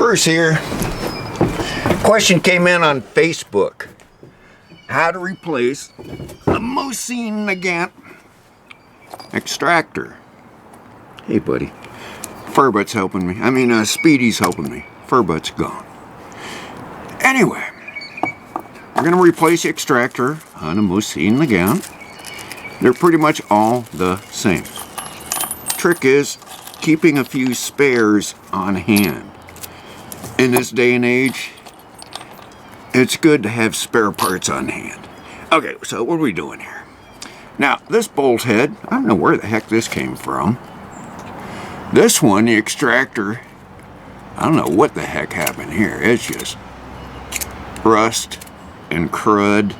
Bruce here. Question came in on Facebook. How to replace a Mosin Nagant extractor. Hey buddy, Furbutt's helping me. Speedy's helping me. Furbutt's gone. Anyway, we're going to replace the extractor on a Mosin Nagant. They're pretty much all the same. Trick is keeping a few spares on hand. In this day and age, it's good to have spare parts on hand. Okay, so what are we doing here? Now, this bolt head, I don't know where the heck this came from. This one, the extractor, I don't know what the heck happened here. It's just rust and crud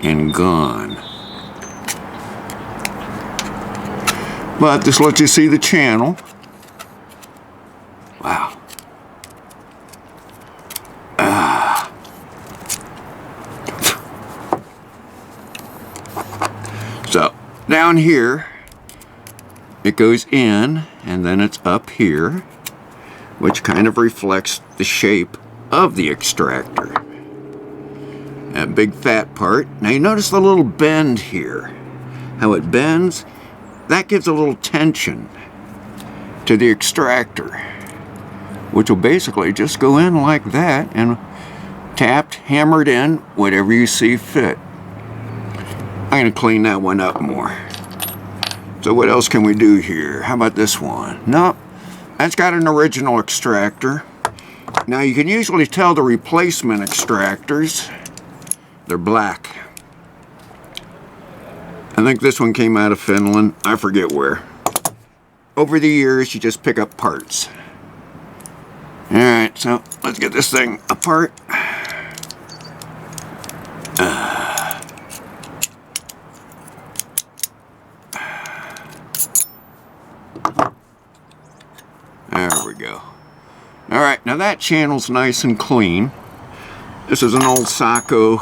and gone. But this lets you see the channel. Wow. So, down here, it goes in, and then it's up here, which kind of reflects the shape of the extractor. That big fat part. Now you notice the little bend here. How it bends? That gives a little tension to the extractor, which will basically just go in like that and tapped, hammered in, whatever you see fit. I'm going to clean that one up more. So what else can we do here? How about this one? Nope, that's got an original extractor. Now you can usually tell the replacement extractors. They're black. I think this one came out of Finland. I forget where. Over the years, you just pick up parts. Alright, so let's get this thing apart. There we go. Alright, now that channel's nice and clean. This is an old Sacco.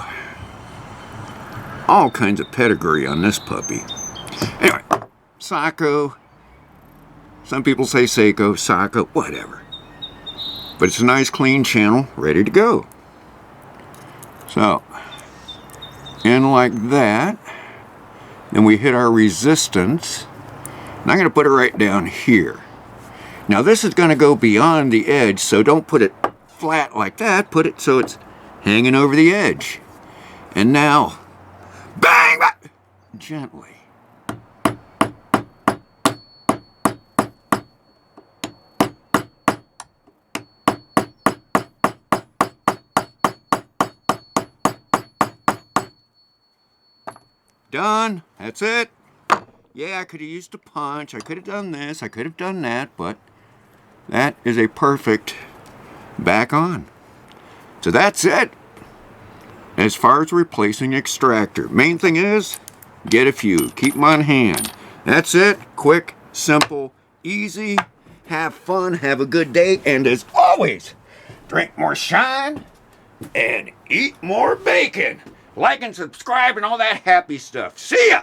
All kinds of pedigree on this puppy. Anyway, Sacco. Some people say Seiko, Sacco, whatever. But it's a nice clean channel, ready to go. So, in like that. Then we hit our resistance. And I'm going to put it right down here. Now this is going to go beyond the edge, so don't put it flat like that. Put it so it's hanging over the edge. And now, bang! Gently. Done. That's it. Yeah, I could have used a punch. I could have done this. I could have done that, but that is a perfect back on. So that's it. As far as replacing extractor, main thing is get a few. Keep them on hand. That's it. Quick, simple, easy. Have fun. Have a good day. And as always, drink more shine and eat more bacon. Like and subscribe and all that happy stuff. See ya!